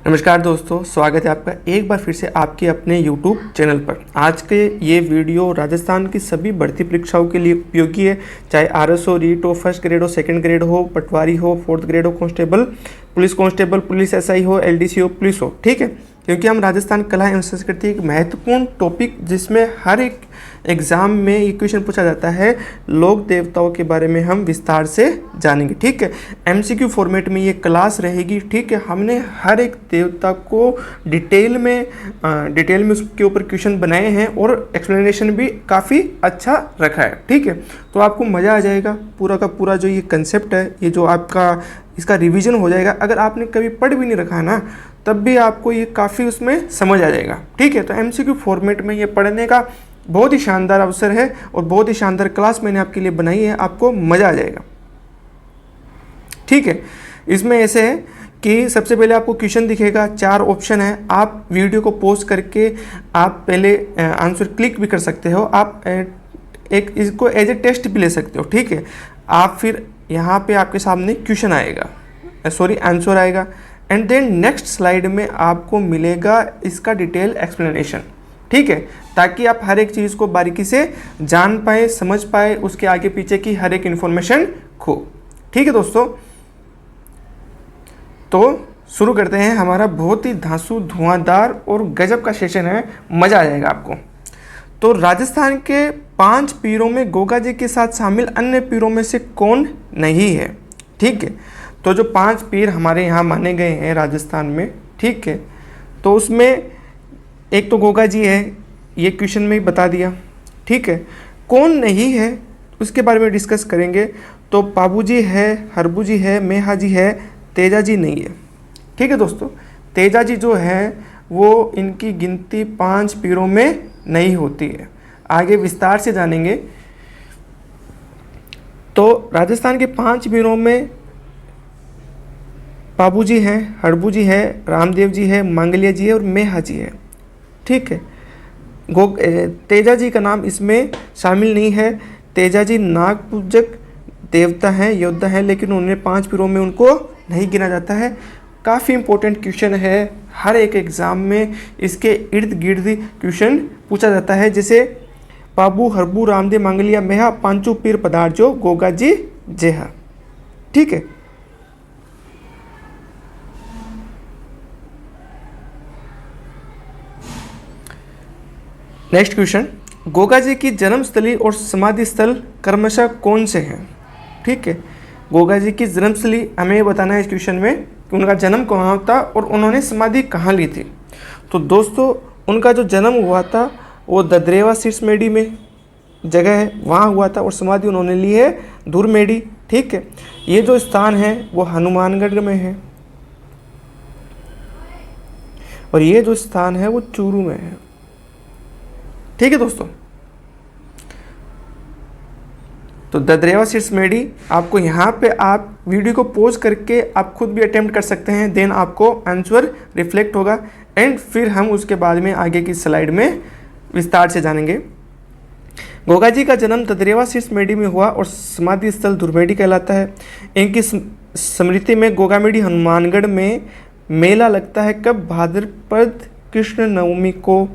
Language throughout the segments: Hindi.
नमस्कार दोस्तों, स्वागत है आपका एक बार फिर से आपके अपने YouTube चैनल पर। आज के ये वीडियो राजस्थान की सभी भर्ती परीक्षाओं के लिए उपयोगी है, चाहे RS हो, रीट हो, फर्स्ट ग्रेड हो, सेकंड ग्रेड हो, पटवारी हो, फोर्थ ग्रेड हो, कांस्टेबल, पुलिस SI हो, LDC हो, पुलिस हो। ठीक है, क्योंकि हम राजस्थान कला एवं संस्कृति एक महत्वपूर्ण टॉपिक जिसमें हर एक एग्ज़ाम में ये क्वेश्चन पूछा जाता है, लोक देवताओं के बारे में हम विस्तार से जानेंगे। ठीक है, MCQ फॉर्मेट में ये क्लास रहेगी। ठीक है, हमने हर एक देवता को डिटेल में उसके ऊपर क्वेश्चन बनाए हैं और एक्सप्लेनेशन भी काफ़ी अच्छा रखा है। ठीक है, तो आपको मज़ा आ जाएगा। पूरा का पूरा जो ये कंसेप्ट है, ये जो आपका इसका रिवीजन हो जाएगा। अगर आपने कभी पढ़ भी नहीं रखा है ना, तब भी आपको ये काफ़ी उसमें समझ आ जाएगा। ठीक है, तो MCQ फॉर्मेट में ये पढ़ने का बहुत ही शानदार अवसर है और बहुत ही शानदार क्लास मैंने आपके लिए बनाई है, आपको मज़ा आ जाएगा। ठीक है, इसमें ऐसे है कि सबसे पहले आपको क्वेश्चन दिखेगा, 4 ऑप्शन है। आप वीडियो को पॉज करके आप पहले आंसर क्लिक भी कर सकते हो। आप एक इसको एज ए टेस्ट भी ले सकते हो। ठीक है, आप फिर यहाँ पे आपके सामने क्वेश्चन आएगा, आंसर आएगा, एंड देन नेक्स्ट स्लाइड में आपको मिलेगा इसका डिटेल एक्सप्लेनेशन। ठीक है, ताकि आप हर एक चीज़ को बारीकी से जान पाए, समझ पाए, उसके आगे पीछे की हर एक इन्फॉर्मेशन खो। ठीक है दोस्तों, तो शुरू करते हैं। हमारा बहुत ही धांसू, धुआंधार और गजब का सेशन है, मज़ा आ जाएगा आपको। तो राजस्थान के 5 पीरों में गोगा जी के साथ शामिल अन्य पीरों में से कौन नहीं है? ठीक है, तो जो 5 पीर हमारे यहाँ माने गए हैं राजस्थान में, ठीक है, तो उसमें एक तो गोगा जी है, ये क्वेश्चन में ही बता दिया। ठीक है, कौन नहीं है उसके बारे में डिस्कस करेंगे। तो पाबू जी है, हरबू जी है, मेहा जी है, तेजा जी नहीं है। ठीक है दोस्तों, तेजा जी जो है वो इनकी गिनती 5 पीरों में नहीं होती है। आगे विस्तार से जानेंगे। तो राजस्थान के 5 पीरों में पाबू जी हैं, हड़बू जी है, रामदेव जी है, मांगलिया जी है और मेहा जी है। ठीक है, तेजा जी का नाम इसमें शामिल नहीं है। तेजा जी नाग पूजक देवता हैं, योद्धा हैं, लेकिन उन्हें 5 पीरों में उनको नहीं गिना जाता है। काफ़ी इंपॉर्टेंट क्वेश्चन है, हर एक एग्ज़ाम में इसके इर्द गिर्द क्वेश्चन पूछा जाता है। जैसे पाबू, हरबू, रामदेव, मांगलिया, मेहा, 5 पीर पधारजो, गोगा जी जेहा। ठीक है, नेक्स्ट क्वेश्चन, गोगा जी की जन्मस्थली और समाधि स्थल क्रमशः कौन से हैं? ठीक है, गोगा जी की जन्मस्थली हमें बताना है इस क्वेश्चन में कि उनका जन्म कहाँ था और उन्होंने समाधि कहाँ ली थी। तो दोस्तों, उनका जो जन्म हुआ था वो ददरेवा सिरसमेड़ी में जगह है, वहाँ हुआ था, और समाधि उन्होंने ली है धुरमेड़ी। ठीक है, ये जो स्थान है वो हनुमानगढ़ में है और ये जो स्थान है वो चूरू में है। ठीक है दोस्तों, तो ददरेवा सिरसमेड़ी आपको यहाँ पे आप वीडियो को पॉज करके आप खुद भी अटेम्प्ट कर सकते हैं, देन आपको आंसर रिफ्लेक्ट होगा एंड फिर हम उसके बाद में आगे की स्लाइड में विस्तार से जानेंगे। गोगा जी का जन्म ददरेवा सिरसमेड़ी में हुआ और समाधि स्थल धुरमेड़ी कहलाता है। इनकी स्मृति में गोगामेड़ी हनुमानगढ़ में मेला लगता है। कब? भाद्रपद कृष्ण नवमी को।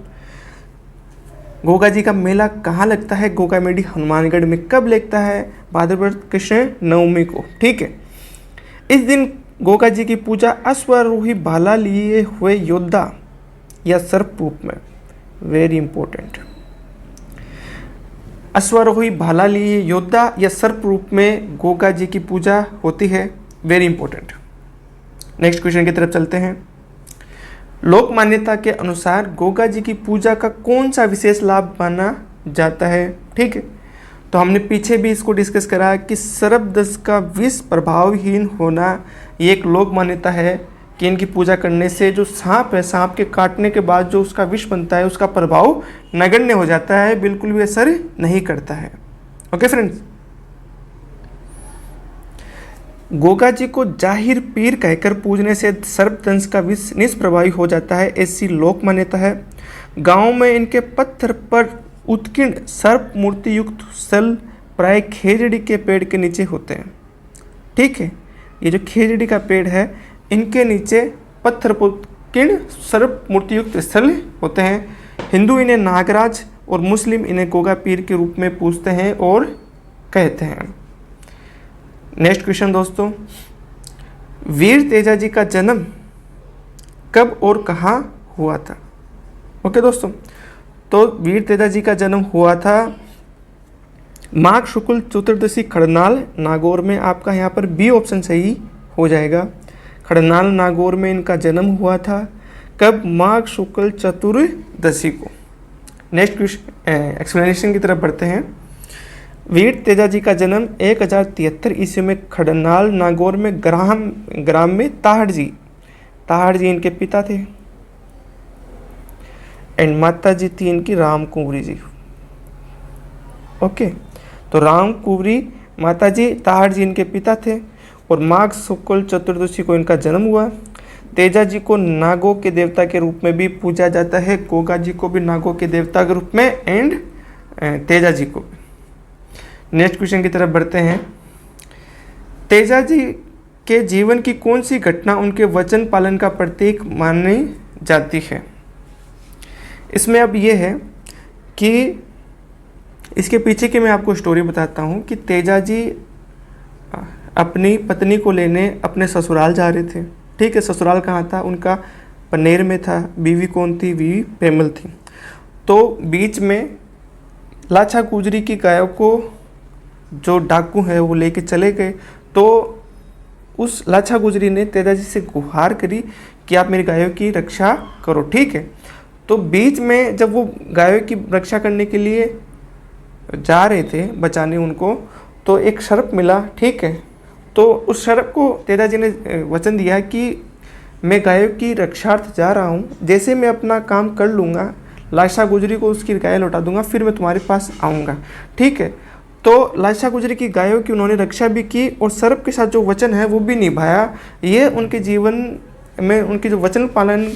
गोगा जी का मेला कहाँ लगता है? गोगामेड़ी हनुमानगढ़ में। कब लगता है? भाद्रपद कृष्ण नवमी को। ठीक है, इस दिन गोगा जी की पूजा अश्वारोही भाला लिए हुए योद्धा या सर्प रूप में, वेरी इंपॉर्टेंट, अश्वारोही भाला लिए योद्धा या सर्प रूप में गोगा जी की पूजा होती है, वेरी इंपॉर्टेंट। नेक्स्ट क्वेश्चन की तरफ चलते हैं। लोक मान्यता के अनुसार गोगा जी की पूजा का कौन सा विशेष लाभ माना जाता है? ठीक है, तो हमने पीछे भी इसको डिस्कस करा कि सर्पदंश का विष प्रभावहीन होना ये एक लोक मान्यता है कि इनकी पूजा करने से जो सांप है, सांप के काटने के बाद जो उसका विष बनता है उसका प्रभाव नगण्य हो जाता है, बिल्कुल भी असर नहीं करता है। ओके फ्रेंड्स, गोगा जी को जाहिर पीर कहकर पूजने से सर्पदंश का विष निष्प्रभावी हो जाता है, ऐसी लोक मान्यता है। गांव में इनके पत्थर पर उत्कीर्ण सर्प मूर्ति युक्त स्थल प्राय खेजड़ी के पेड़ के नीचे होते हैं। ठीक है, ये जो खेजड़ी का पेड़ है इनके नीचे पत्थर किण सर्प मूर्तियुक्त स्थल होते हैं। हिंदू इन्हें नागराज और मुस्लिम इन्हें गोगा पीर के रूप में पूजते हैं और कहते हैं। नेक्स्ट क्वेश्चन दोस्तों, वीर तेजाजी का जन्म कब और कहाँ हुआ था? ओके दोस्तों, तो वीर तेजाजी का जन्म हुआ था माघ शुक्ल चतुर्दशी खड़नाल नागौर में। आपका यहाँ पर बी ऑप्शन सही हो जाएगा। खड़नाल नागौर में इनका जन्म हुआ था। कब? माघ शुक्ल चतुर्दशी को। नेक्स्ट क्वेश्चन एक्सप्लेनेशन की तरफ बढ़ते हैं। वीर तेजाजी का जन्म 1073 ईस्वी में खड़नाल नागौर में ग्राम में ताहड़ जी इनके पिता थे एंड माता जी थी इनकी राम कुंवरी जी। ओके, तो राम कुंवरी माता जी, ताहड़ जी इनके पिता थे और माघ शुक्ल चतुर्दशी को इनका जन्म हुआ। तेजा जी को नागों के देवता के रूप में भी पूजा जाता है, गोगा जी को भी नागों के देवता के रूप में एंड तेजा जी को भी। नेक्स्ट क्वेश्चन की तरफ बढ़ते हैं। तेजा जी के जीवन की कौन सी घटना उनके वचन पालन का प्रतीक मानी जाती है? इसमें अब ये है कि इसके पीछे की मैं आपको स्टोरी बताता हूँ कि तेजा जी अपनी पत्नी को लेने अपने ससुराल जा रहे थे। ठीक है, ससुराल कहाँ था उनका? पनेर में था। बीवी कौन थी? बीवी प्रेमल थी। तो बीच में लाछा गुजरी की गायों को जो डाकू है वो लेके चले गए। तो उस लाछा गुजरी ने तेजा जी से गुहार करी कि आप मेरी गायों की रक्षा करो। ठीक है, तो बीच में जब वो गायों की रक्षा करने के लिए जा रहे थे बचाने उनको, तो एक सर्प मिला। ठीक है, तो उस सर्प को तेजा जी ने वचन दिया कि मैं गायों की रक्षार्थ जा रहा हूँ, जैसे मैं अपना काम कर लूँगा लाशा गुजरी को उसकी गाय लौटा दूंगा, फिर मैं तुम्हारे पास आऊँगा। ठीक है, तो लाशा गुजरी की गायों की उन्होंने रक्षा भी की और सर्प के साथ जो वचन है वो भी निभाया। ये उनके जीवन में उनके जो वचन पालन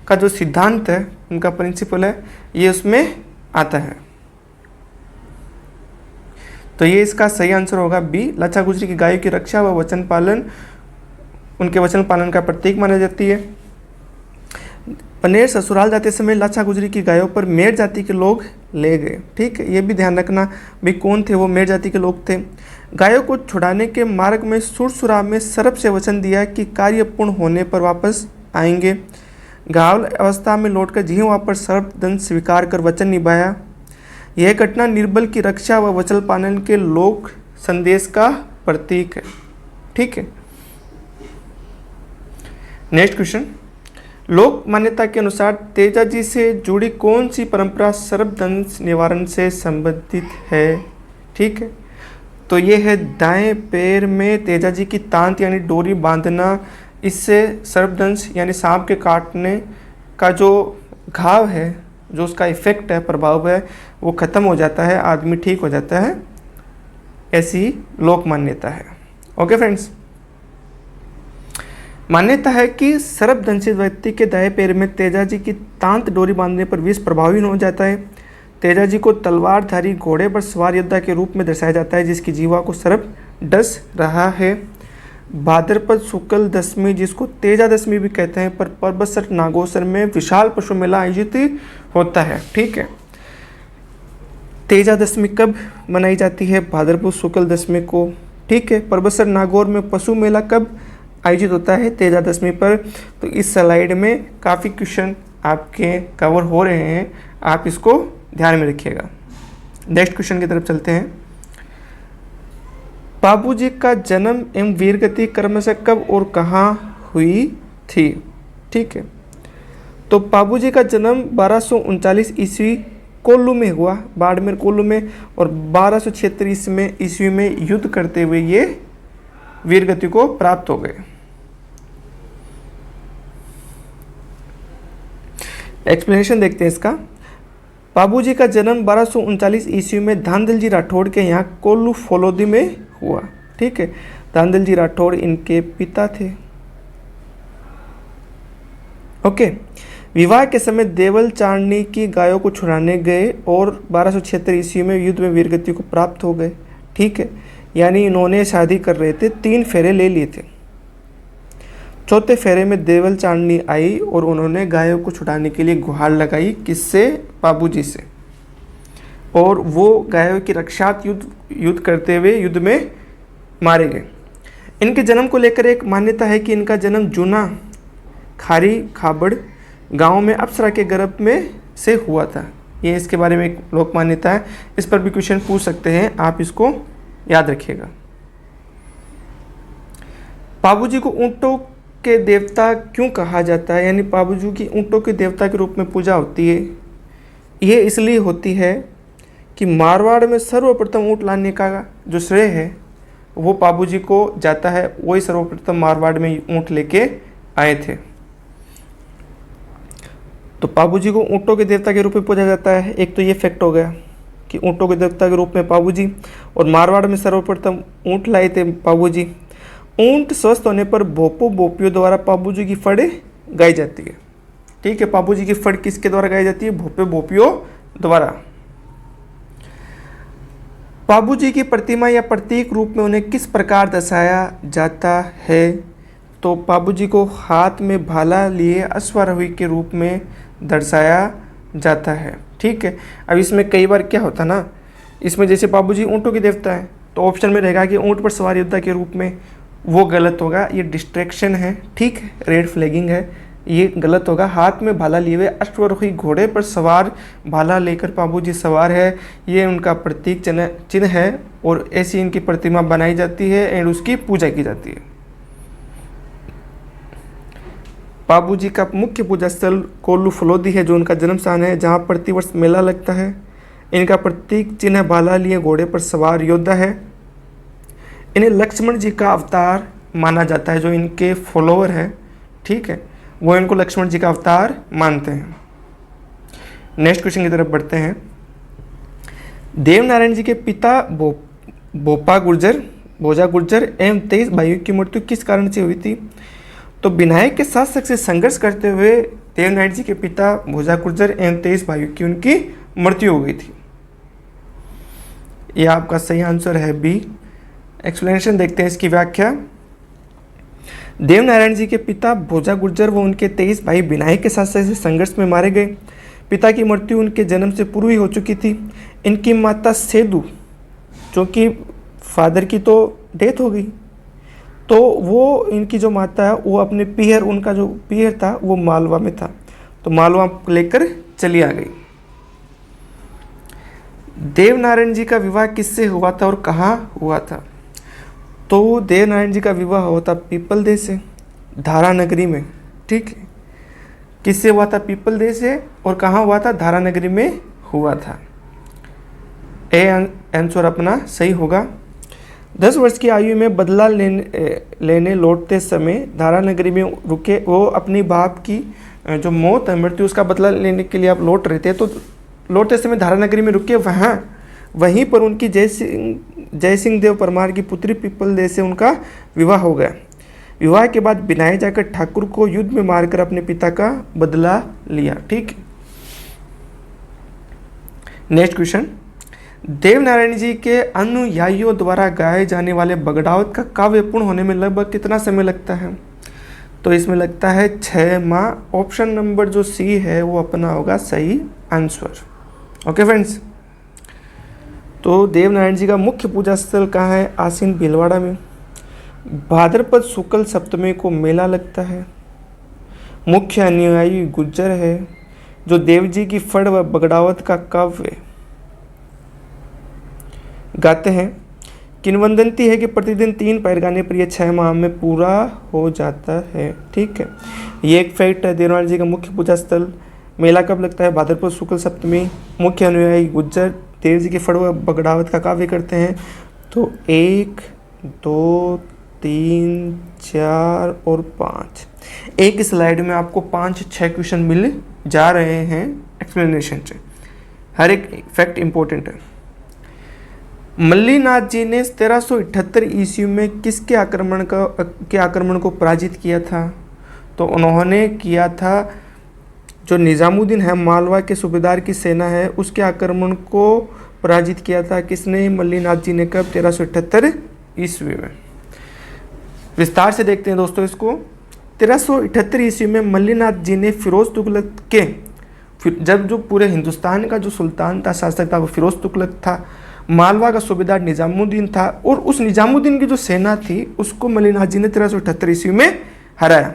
का जो सिद्धांत है, उनका प्रिंसिपल है, ये उसमें आता है। तो ये इसका सही आंसर होगा बी। लाछा गुजरी की गायों की रक्षा व वचन पालन उनके वचन पालन का प्रतीक मानी जाती है। पनेर ससुराल जाते समय लाछा गुजरी की गायों पर मेर जाति के लोग ले गए। ठीक है, ये भी ध्यान रखना भी कौन थे वो मेर जाति के लोग थे। गायों को छुड़ाने के मार्ग में सुरसुरा में सर्प से वचन दिया कि कार्य पूर्ण होने पर वापस आएंगे। घायल अवस्था में लौटकर जी वापस सर्प दंड स्वीकार कर वचन निभाया। यह घटना निर्बल की रक्षा व वचन पालन के लोक संदेश का प्रतीक है। ठीक है, नेक्स्ट क्वेश्चन। लोक मान्यता के अनुसार तेजा जी से जुड़ी कौन सी परंपरा सर्पदंश निवारण से संबंधित है? ठीक है, तो ये है दाएं पैर में तेजा जी की तांत यानी डोरी बांधना। इससे सर्पदंश यानी सांप के काटने का जो घाव है, जो उसका इफेक्ट है, प्रभाव है, वो खत्म हो जाता है, आदमी ठीक हो जाता है। ऐसी लोक मान्यता है। ओके फ्रेंड्स, मान्यता है कि सर्पदंशित व्यक्ति के दाएं पैर में तेजा जी की तांत डोरी बांधने पर विष प्रभावी हो जाता है। तेजा जी को तलवारधारी घोड़े पर सवार योद्धा के रूप में दर्शाया जाता है जिसकी जीवा को सर्प डस रहा है। भाद्रपद शुक्ल दशमी, जिसको तेजा दशमी भी कहते हैं, पर परबतसर नागौसर में विशाल पशु मेला आयोजित होता है। ठीक है, तेजा दशमी कब मनाई जाती है? भाद्रपद शुक्ल दशमी को। ठीक है, परबतसर नागौर में पशु मेला कब आयोजित होता है? तेजा दशमी पर। तो इस स्लाइड में काफ़ी क्वेश्चन आपके कवर हो रहे हैं, आप इसको ध्यान में रखिएगा। नेक्स्ट क्वेश्चन की तरफ चलते हैं। बाबूजी का जन्म एवं वीरगति क्रमशः कब और कहाँ हुई थी? ठीक है, तो बाबूजी का जन्म 1239 ईस्वी कोल्लू में हुआ, बाड़मेर कोल्लू में, और 1276 ईस्वी में युद्ध करते हुए ये वीरगति को प्राप्त हो गए। एक्सप्लेनेशन देखते हैं इसका। बाबूजी का जन्म 1239 ईस्वी में धांधल जी राठौड़ के यहाँ कोल्लू फलोदी में हुआ। ठीक है, धांधल जी राठौड़ इनके पिता थे। ओके, विवाह के समय देवल चांदनी की गायों को छुड़ाने गए और 1276 ईस्वी में युद्ध में वीरगति को प्राप्त हो गए। ठीक है, यानी इन्होंने शादी कर रहे थे, 3 फेरे ले लिए थे। चौथे फेरे में देवल चांदनी आई और उन्होंने गायों को छुड़ाने के लिए गुहार लगाई। किससे? बाबूजी से। और वो गायों की रक्षार्थ युद्ध करते हुए युद्ध में मारे गए। इनके जन्म को लेकर एक मान्यता है कि इनका जन्म जूना खारी खाबड़ गांव में अप्सरा के गर्भ में से हुआ था। ये इसके बारे में एक लोक मान्यता है। इस पर भी क्वेश्चन पूछ सकते हैं, आप इसको याद रखिएगा। बाबूजी को ऊंटों के देवता क्यों कहा जाता है, यानी बाबूजी की ऊंटों के देवता के रूप में पूजा होती है? ये इसलिए होती है कि मारवाड़ में सर्वप्रथम ऊंट लाने का जो श्रेय है वो बाबूजी को जाता है। वही सर्वप्रथम मारवाड़ में ऊंट लेके आए थे। तो बाबूजी को ऊंटों के देवता के रूप में पूजा जाता है। एक तो ये फैक्ट हो गया कि ऊंटों के देवता के रूप में बाबूजी, और मारवाड़ में सर्वप्रथम ऊंट लाए थे बाबूजी। ऊंट स्वस्थ होने पर भोपो भोपियों द्वारा बाबूजी की फड़ गाई जाती है। ठीक है, बाबूजी की फड़ किसके द्वारा गाई जाती है? भोपे भोपियों द्वारा। बाबूजी की प्रतिमा या प्रतीक रूप में उन्हें किस प्रकार दर्शाया जाता है? तो बाबूजी को हाथ में भाला लिए अश्वारोही के रूप में दर्शाया जाता है। ठीक है, अब इसमें कई बार क्या होता ना, इसमें जैसे बाबूजी ऊँटों के देवता है तो ऑप्शन में रहेगा कि ऊँट पर सवार योद्धा के रूप में, वो गलत होगा, ये डिस्ट्रैक्शन है। ठीक है, रेड फ्लैगिंग है, ये गलत होगा। हाथ में भाला लिए हुए अश्वारोही घोड़े पर सवार, भाला लेकर बाबूजी सवार है, ये उनका प्रतीक चिन्ह है और ऐसी इनकी प्रतिमा बनाई जाती है एंड उसकी पूजा की जाती है। बाबूजी का मुख्य पूजा स्थल कोल्लू फलोदी है, जो उनका जन्म स्थान है, जहाँ प्रतिवर्ष मेला लगता है। इनका प्रतीक चिन्ह भाला लिए घोड़े पर सवार योद्धा है। इन्हें लक्ष्मण जी का अवतार माना जाता है। जो इनके फॉलोअर है, ठीक है, वो इनको लक्ष्मण जी का अवतार मानते हैं। नेक्स्ट क्वेश्चन की तरफ बढ़ते हैं। देवनारायण जी के पिता भोजा गुर्जर एवं 23 भाइयों की मृत्यु किस कारण से हुई थी? तो विनायक के शासक से संघर्ष करते हुए देवनारायण जी के पिता भोजा गुर्जर एवं 23 भाइयों की उनकी मृत्यु हो गई थी। यह आपका सही आंसर है बी। एक्सप्लेनेशन देखते हैं इसकी व्याख्या। देवनारायण जी के पिता भोजा गुर्जर व उनके 23 भाई विनायक के शासक से संघर्ष में मारे गए। पिता की मृत्यु उनके जन्म से पूर्व ही हो चुकी थी। इनकी माता सेदू, जो कि फादर की तो डेथ हो गई, तो वो इनकी जो माता है वो अपने पीहर, उनका जो पीहर था वो मालवा में था, तो मालवा लेकर चली आ गई। देवनारायण जी का विवाह किससे हुआ था और कहाँ हुआ था? तो देवनारायण जी का विवाह हुआ था पीपल देश से, धारा नगरी में। ठीक है, किससे हुआ था? पीपल देश से। और कहाँ हुआ था? धारा नगरी में हुआ था। ए आंसर अपना सही होगा। 10 वर्ष की आयु में बदला लेने लौटते समय धारा नगरी में रुके। वो अपनी बाप की जो मौत है, मृत्यु, उसका बदला लेने के लिए आप लौट रहे थे, तो लौटते समय धारा नगरी में रुके। वहीं पर उनकी जय सिंह देव परमार की पुत्री पीपल देश से उनका विवाह हो गया। विवाह के बाद बिनाए जाकर ठाकुर को युद्ध में मारकर अपने पिता का बदला लिया। ठीक, नेक्स्ट क्वेश्चन। देवनारायण जी के अनुयायियों द्वारा गाए जाने वाले बगड़ावत का काव्य पूर्ण होने में लगभग कितना समय लगता है? तो इसमें लगता है 6 माह। ऑप्शन नंबर जो सी है वो अपना होगा सही आंसर। ओके फ्रेंड्स, तो देवनारायण जी का मुख्य पूजा स्थल कहाँ है? आसीन भीलवाड़ा में। भाद्रपद शुक्ल सप्तमी को मेला लगता है। मुख्य अनुयायी गुज्जर है। जो देव जी की फड़ व बगड़ावत का काव्य गाते हैं। किंवदंती है कि प्रतिदिन 3 पैर गाने पर यह 6 माह में पूरा हो जाता है। ठीक है, ये एक फैक्ट है। देवनारायण जी का मुख्य पूजा स्थल, मेला कब लगता है? भाद्रपद शुक्ल सप्तमी। मुख्य अनुयायी गुज्जर, देव जी की फड़ व बगड़ावत का काव्य करते हैं। तो 1, 2, 3, 4 और 5, एक स्लाइड में आपको 5-6 क्वेश्चन मिल जा रहे हैं एक्सप्लेनेशन से। हर एक फैक्ट इंपॉर्टेंट है। मल्लीनाथ जी ने 1378 ईस्वी में किसके आक्रमण को पराजित किया था? तो उन्होंने किया था जो निजामुद्दीन है, मालवा के सूबेदार की सेना है, उसके आक्रमण को पराजित किया था। किसने? मल्लीनाथ जी ने। कब? 1378 ईस्वी में। विस्तार से देखते हैं दोस्तों इसको। 1378 ईस्वी में मल्लिनाथ जी ने फिरोज तुगलक के जब जो पूरे हिंदुस्तान का जो सुल्तान था, शासक था, वो फिरोज तुगलक था, मालवा का सूबेदार निजामुद्दीन था, और उस निजामुद्दीन की जो सेना थी उसको मल्लिनाथ जी ने 1378 ईस्वी में हराया।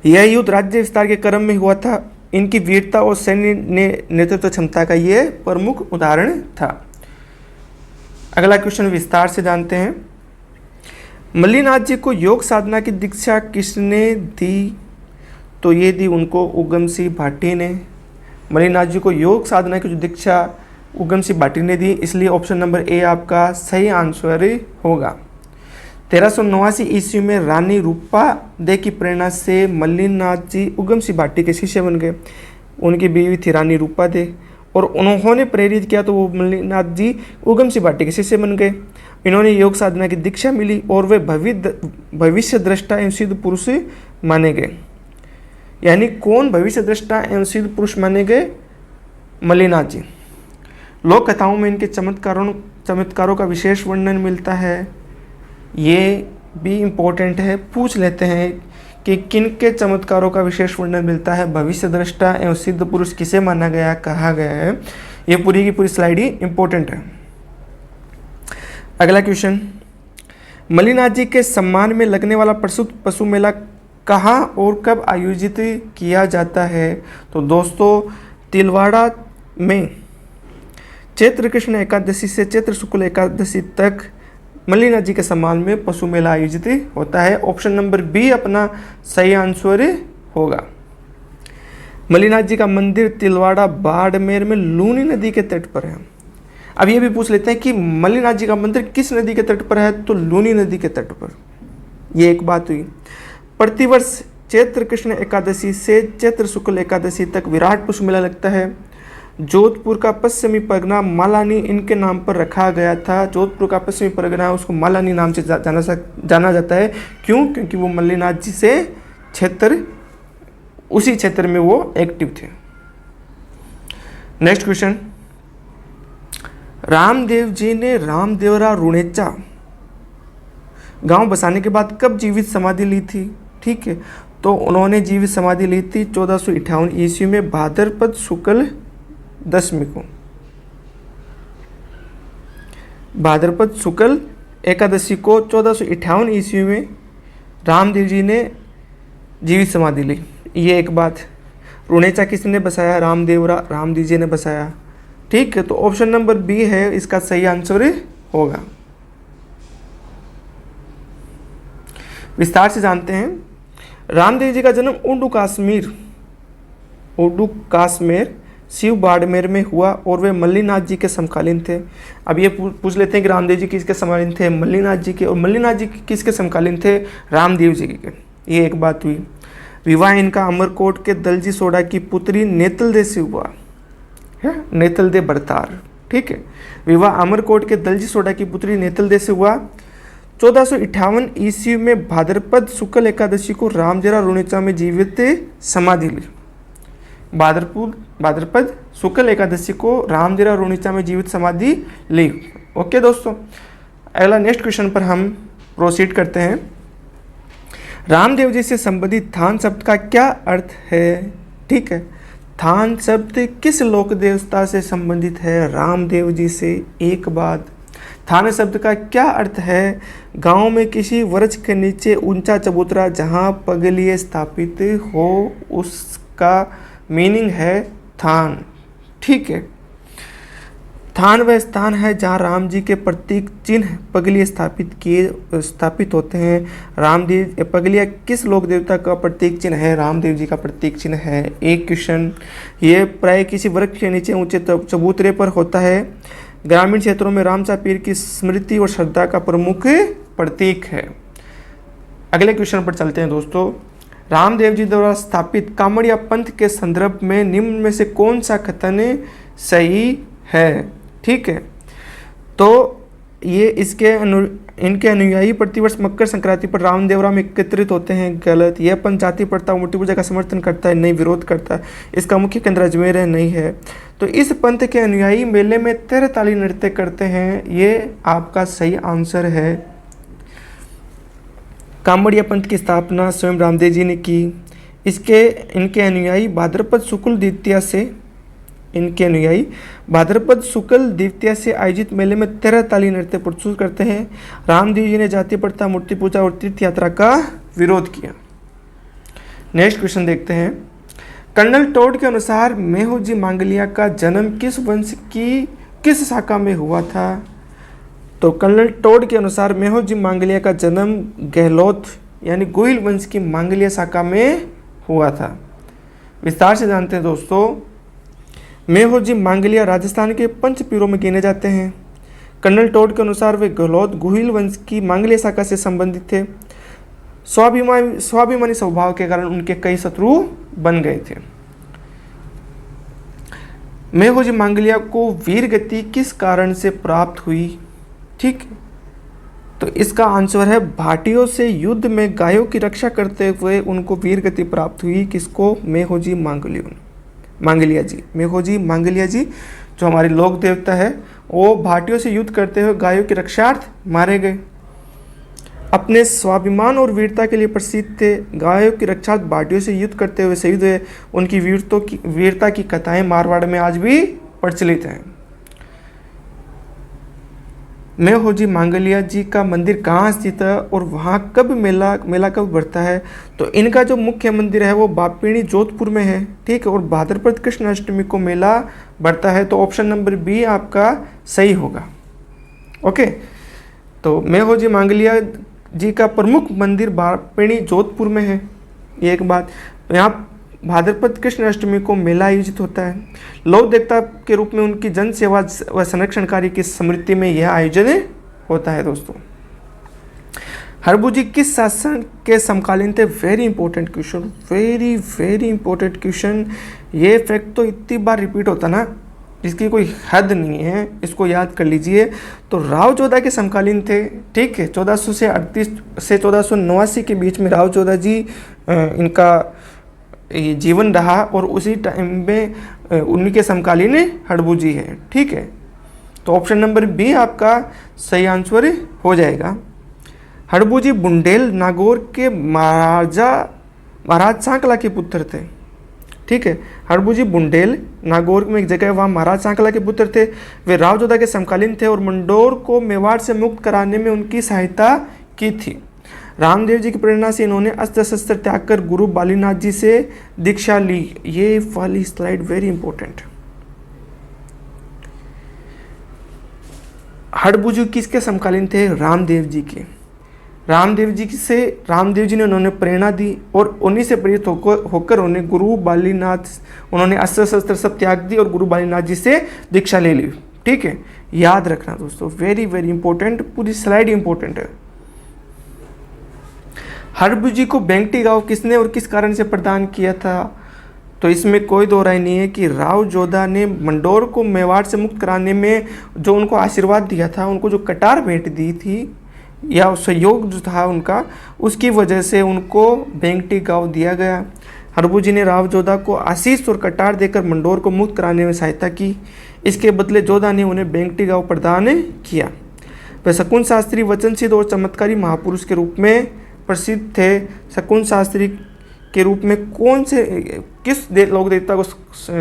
यह युद्ध राज्य विस्तार के क्रम में हुआ था। इनकी वीरता और सैन्य नेतृत्व क्षमता का यह प्रमुख उदाहरण था। अगला क्वेश्चन विस्तार से जानते हैं। मल्लिनाथ जी को योग साधना की दीक्षा किसने दी? तो ये दी उनको उगम सिंह भाटी ने। मल्लिनाथ जी को योग साधना की जो दीक्षा उगम सिंह भाटी ने दी, इसलिए ऑप्शन नंबर ए आपका सही आंसर होगा। 1389 ईस्वी में रानी रूपा दे की प्रेरणा से मल्लिनाथ जी उगम सिंह भाटी के शिष्य बन गए। उनकी बीवी थी रानी रूपा दे, और उन्होंने प्रेरित किया तो वो मल्लिनाथ जी उगम सिंह भाटी के शिष्य बन गए। इन्होंने योग साधना की दीक्षा मिली और वे भविष्य दृष्टा एवं सिद्ध पुरुष माने गए। यानी कौन भविष्य दृष्टा एवं सिद्ध पुरुष माने गए? मल्लिनाथ जी। लोक कथाओं में इनके चमत्कारों का विशेष वर्णन मिलता है। ये भी इम्पोर्टेंट है, पूछ लेते हैं कि किन के चमत्कारों का विशेष वर्णन मिलता है, भविष्य दृष्टा एवं सिद्ध पुरुष किसे माना गया, कहा गया है। ये पूरी की पूरी स्लाइड ही इम्पोर्टेंट है। अगला क्वेश्चन, मल्लिनाथ जी के सम्मान में लगने वाला प्रसिद्ध पशु मेला कहाँ और कब आयोजित किया जाता है? तो दोस्तों तिलवाड़ा में चैत्र कृष्ण एकादशी से चैत्र शुक्ल एकादशी तक मल्लिनाथ जी के सम्मान में पशु मेला आयोजित होता है। ऑप्शन नंबर बी अपना सही आंसर होगा। मल्लिनाथ जी का मंदिर तिलवाड़ा बाड़मेर में लूनी नदी के तट पर है। अब ये भी पूछ लेते हैं कि मल्लिनाथ जी का मंदिर किस नदी के तट पर है? तो लूनी नदी के तट पर। ये एक बात हुई। प्रतिवर्ष चैत्र कृष्ण एकादशी से चैत्र शुक्ल एकादशी तक विराट पशु मेला लगता है। जोधपुर का पश्चिमी परगना मालानी इनके नाम पर रखा गया था। जोधपुर का पश्चिमी परगना उसको मालानी नाम से जाना जाता है। क्यों? क्योंकि वो मल्लिनाथ जी से उसी क्षेत्र में वो एक्टिव थे। नेक्स्ट क्वेश्चन, रामदेव जी ने रामदेवरा रुणेचा गांव बसाने के बाद कब जीवित समाधि ली थी? ठीक है, तो उन्होंने जीवित समाधि ली थी 1458 ईस्वी में भाद्रपद शुक्ल दशमी को। भाद्रपद शुक्ल एकादशी को 1458 ईस्वी में रामदेव जी ने जीवित समाधि ली। ये एक बात। रुणेचा किसने बसाया? रामदेव जी ने बसाया। ठीक है, तो ऑप्शन नंबर बी है इसका सही आंसर होगा। विस्तार से जानते हैं। रामदेव जी का जन्म उर्दू काश्मीर शिव बाड़मेर में हुआ और वे मल्लिनाथ जी के समकालीन थे। अब ये पूछ लेते हैं कि रामदेव जी किसके समकालीन थे? मल्लिनाथ जी के। और मल्लिनाथ जी किसके समकालीन थे? रामदेव जी के। ये एक बात हुई। विवाह इनका अमरकोट के दलजी सोडा की पुत्री नेतलदे से हुआ है। नेतलदे बरतार। ठीक है, विवाह अमरकोट के दलजी सोडा की पुत्री नेतलदे से हुआ। 1458 ईस्वी में भाद्रपद शुक्ल एकादशी को रामदेवरा रुणेचा में जीवित समाधि ली। भाद्रपद शुक्ल एकादशी को रामदेवरा रुणेचा में जीवित समाधि ली। ओके दोस्तों, अगला नेक्स्ट क्वेश्चन पर हम प्रोसीड करते हैं। रामदेव जी से संबंधित थान शब्द का क्या अर्थ है? ठीक है, थान शब्द किस लोक देवता से संबंधित है? रामदेव जी से। एक बात, थान शब्द का क्या अर्थ है? गांव में किसी वृक्ष के नीचे ऊंचा चबूतरा जहां पगलिए स्थापित हो, उसका मीनिंग है थान। ठीक है, थान वह स्थान है जहाँ राम जी के प्रतीक चिन्ह पगलिया स्थापित होते हैं। रामदेव पगलिया किस लोक देवता का प्रतीक चिन्ह है? रामदेव जी का प्रतीक चिन्ह है। एक क्वेश्चन, ये प्राय किसी वृक्ष के नीचे ऊंचे चबूतरे पर होता है। ग्रामीण क्षेत्रों में रामचा पीर की स्मृति और श्रद्धा का प्रमुख प्रतीक है। अगले क्वेश्चन पर चलते हैं दोस्तों। रामदेव जी द्वारा स्थापित कामड़िया पंथ के संदर्भ में निम्न में से कौन सा कथन सही है? ठीक है, तो ये इनके अनुयायी प्रतिवर्ष मकर संक्रांति पर रामदेवरा में एकत्रित होते हैं। गलत। यह पंथ जाति प्रथा मूर्ति पूजा का समर्थन करता है, नहीं विरोध करता है। इसका मुख्य केंद्र अजमेर है, नहीं है। तो इस पंथ के अनुयायी मेले में तेरताली नृत्य करते हैं। ये आपका सही आंसर है। कामड़िया पंथ की स्थापना स्वयं रामदेव जी ने की। इनके अनुयायी भाद्रपद शुक्ल द्वितीया से आयोजित मेले में 13 ताली नृत्य प्रस्तुत करते हैं। रामदेव जी ने जाति प्रथा, मूर्ति पूजा और तीर्थ यात्रा का विरोध किया। नेक्स्ट क्वेश्चन देखते हैं। कर्नल टोड के अनुसार मेहुजी मांगलिया का जन्म किस वंश की किस शाखा में हुआ था? तो कर्नल टोड के अनुसार मेहुजी मांगलिया का जन्म गहलोत यानी गोहिल वंश की मांगलिया शाखा में हुआ था। विस्तार से जानते हैं दोस्तों। मेहुजी मांगलिया राजस्थान के पंच पीरों में गिने जाते हैं। कर्नल टोड के अनुसार वे गहलोत गोहिल वंश की मांगलिया शाखा से संबंधित थे। स्वाभिमानी स्वभाव के कारण उनके कई शत्रु बन गए थे। मेहुजी मांगलिया को वीर गति किस कारण से प्राप्त हुई? ठीक, तो इसका आंसर है भाटियों से युद्ध में गायों की रक्षा करते हुए उनको वीर गति प्राप्त हुई। किसको? मेहुजी मांगलिया जी। मेहुजी मांगलिया जी जो हमारे लोक देवता है, वो भाटियों से युद्ध करते हुए गायों की रक्षार्थ मारे गए। अपने स्वाभिमान और वीरता के लिए प्रसिद्ध थे। गायों की रक्षा भाटियों से युद्ध करते हुए शहीद हुए। उनकी वीरता की कथाएं मारवाड़ में आज भी प्रचलित हैं। मेहुजी मांगलिया जी का मंदिर कहाँ स्थित है और वहाँ कब मेला कब बढ़ता है? तो इनका जो मुख्य मंदिर है वो बापिणी जोधपुर में है। ठीक है, और भाद्रपद कृष्ण अष्टमी को मेला बढ़ता है। तो ऑप्शन नंबर बी आपका सही होगा। ओके, तो मेहुजी मांगलिया जी का प्रमुख मंदिर बापिणी जोधपुर में है। ये एक बात। यहाँ भाद्रपद कृष्ण अष्टमी को मेला आयोजित होता है। लोक देवता के रूप में उनकी जन सेवा व संरक्षण कार्य की स्मृति में यह आयोजन होता है। दोस्तों, हरबू जी किस शासन के समकालीन थे? Very important question, very important question. ये फैक्ट तो इतनी बार रिपीट होता ना, जिसकी कोई हद नहीं है, इसको याद कर लीजिए। तो राव जोधा के समकालीन थे। ठीक है, 1438 से 1489 के बीच में राव जोधा जी इनका ये जीवन रहा और उसी टाइम में उन्हीं के समकालीन हड़बू जी है। ठीक है, तो ऑप्शन नंबर बी आपका सही आंसर हो जाएगा। हड़बू जी बुंडेल नागौर के महाराज सांकला के पुत्र थे। ठीक है, हड़बू जी बुंडेल नागौर में एक जगह है, वहाँ महाराज सांकला के पुत्र थे। वे राव जोधा के समकालीन थे और मंडोर को मेवाड़ से मुक्त कराने में उनकी सहायता की थी। रामदेव जी की प्रेरणा से इन्होंने अस्त्र शस्त्र त्याग कर गुरु बालीनाथ जी से दीक्षा ली। ये वाली स्लाइड वेरी इंपॉर्टेंट। हड़बू जी किसके समकालीन थे? रामदेव जी के। रामदेव जी ने उन्होंने प्रेरणा दी और उन्हीं से प्रेरित होकर उन्हें गुरु बालीनाथ, उन्होंने अस्त्र शस्त्र सब त्याग दी और गुरु बालीनाथ जी से दीक्षा ले ली। ठीक है, याद रखना दोस्तों, वेरी इंपॉर्टेंट। पूरी स्लाइड इंपॉर्टेंट है। हड़बू जी को बेंगटी गांव किसने और किस कारण से प्रदान किया था? तो इसमें कोई दो राय नहीं है कि राव जोधा ने मंडोर को मेवाड़ से मुक्त कराने में जो उनको आशीर्वाद दिया था, उनको जो कटार भेंट दी थी या सहयोग जो था उनका, उसकी वजह से उनको बेंगटी गांव दिया गया। हड़बू जी ने राव जोधा को आशीष और कटार देकर मंडोर को मुक्त कराने में सहायता की। इसके बदले जोधा ने उन्हें बेंगटी गांव प्रदान किया। वह शकुन शास्त्री वचनसिद्ध और चमत्कारी महापुरुष के रूप में प्रसिद्ध थे। शकुन शास्त्री के रूप में किस लोक देवता को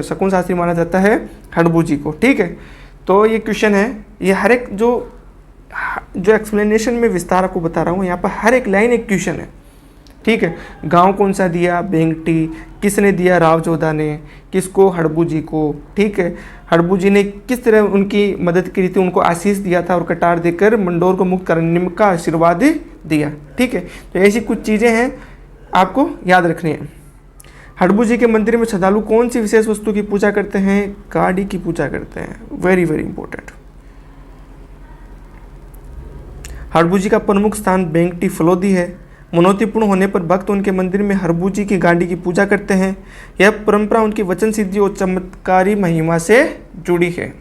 शकुन शास्त्री माना जाता है? हड़बू जी को। ठीक है, तो ये क्वेश्चन है। ये हर एक जो एक्सप्लेनेशन में विस्तार आपको बता रहा हूँ, यहाँ पर हर एक लाइन एक क्वेश्चन है। ठीक है, गांव कौन सा दिया? बेंगटी। किसने दिया? राव जोधा ने। किसको? हड़बू जी को। ठीक है, हड़बू जी ने किस तरह उनकी मदद की थी? उनको आशीष दिया था और कटार देकर मंडोर को मुक्त करने का आशीर्वाद दिया। ठीक है, तो ऐसी कुछ चीज़ें हैं आपको याद रखनी है। हड़बू जी के मंदिर में श्रद्धालु कौन सी विशेष वस्तु की पूजा करते हैं? गाड़ी की पूजा करते हैं। Very important. हड़बू जी का प्रमुख स्थान बेंगटी फलोदी है। मनोतीपूर्ण होने पर भक्त उनके मंदिर में हड़बू जी की गाड़ी की पूजा करते हैं। यह परंपरा उनकी वचन सिद्धि और चमत्कारी महिमा से जुड़ी है।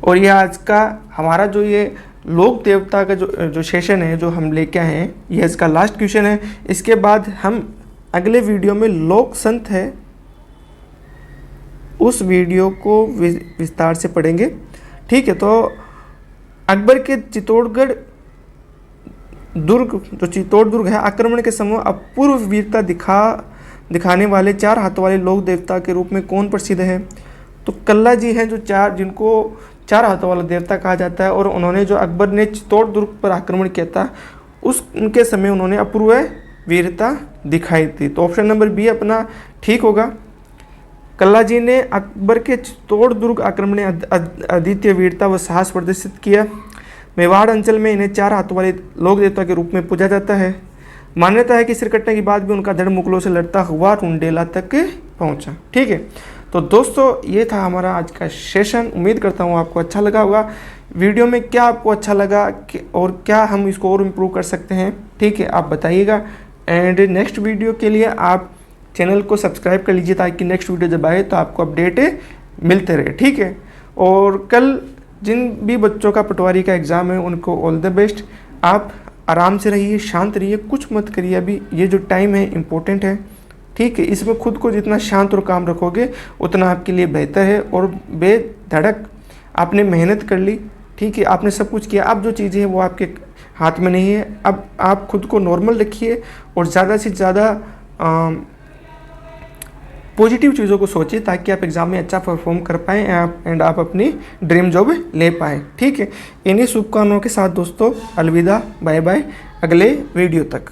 और यह आज का हमारा जो ये लोक देवता का जो सेशन है जो हम लेके आए हैं, यह इसका लास्ट क्वेश्चन है। इसके बाद हम अगले वीडियो में लोक संत है, उस वीडियो को विस्तार से पढ़ेंगे। ठीक है, तो अकबर के चित्तौड़गढ़ दुर्ग जो चित्तौड़ दुर्ग है, आक्रमण के समय अपूर्व वीरता दिखाने वाले 4 हाथों वाले लोक देवता के रूप में कौन प्रसिद्ध है? तो कल्ला जी हैं, जिनको 4 हाथों वाला देवता कहा जाता है, और उन्होंने जो अकबर ने चित्तौड़ दुर्ग पर आक्रमण किया था उनके समय उन्होंने अपूर्व वीरता दिखाई थी। तो ऑप्शन नंबर बी अपना ठीक होगा। कल्ला जी ने अकबर के चित्तौड़ दुर्ग आक्रमण में अद्वितीय वीरता व साहस प्रदर्शित किया। मेवाड़ अंचल में इन्हें 4 हाथों वाले लोक देवता के रूप में पूजा जाता है। मान्यता है कि सिर कटने के बाद भी उनका धड़ मुगलों से लड़ता हुआ रुंडेला तक पहुंचा। ठीक है, तो दोस्तों ये था हमारा आज का सेशन। उम्मीद करता हूँ आपको अच्छा लगा होगा। वीडियो में क्या आपको अच्छा लगा और क्या हम इसको और इम्प्रूव कर सकते हैं, ठीक है, आप बताइएगा। एंड नेक्स्ट वीडियो के लिए आप चैनल को सब्सक्राइब कर लीजिए ताकि नेक्स्ट वीडियो जब आए तो आपको अपडेट मिलते रहे, ठीक है। और कल जिन भी बच्चों का पटवारी का एग्ज़ाम है उनको ऑल द बेस्ट। आप आराम से रहिए, शांत रहिए, कुछ मत करिए। अभी ये जो टाइम है इम्पोर्टेंट है, ठीक है। इसमें खुद को जितना शांत और काम रखोगे उतना आपके लिए बेहतर है। और बेधड़क आपने मेहनत कर ली, ठीक है, आपने सब कुछ किया। अब जो चीज़ें हैं वो आपके हाथ में नहीं है। अब आप खुद को नॉर्मल रखिए और ज़्यादा से ज़्यादा पॉजिटिव चीज़ों को सोचिए ताकि आप एग्ज़ाम में अच्छा परफॉर्म कर पाएँ एंड आप अपनी ड्रीम जॉब ले पाएँ, ठीक है। इन्हीं शुभकामनाओं के साथ दोस्तों अलविदा, बाय बाय, अगले वीडियो तक।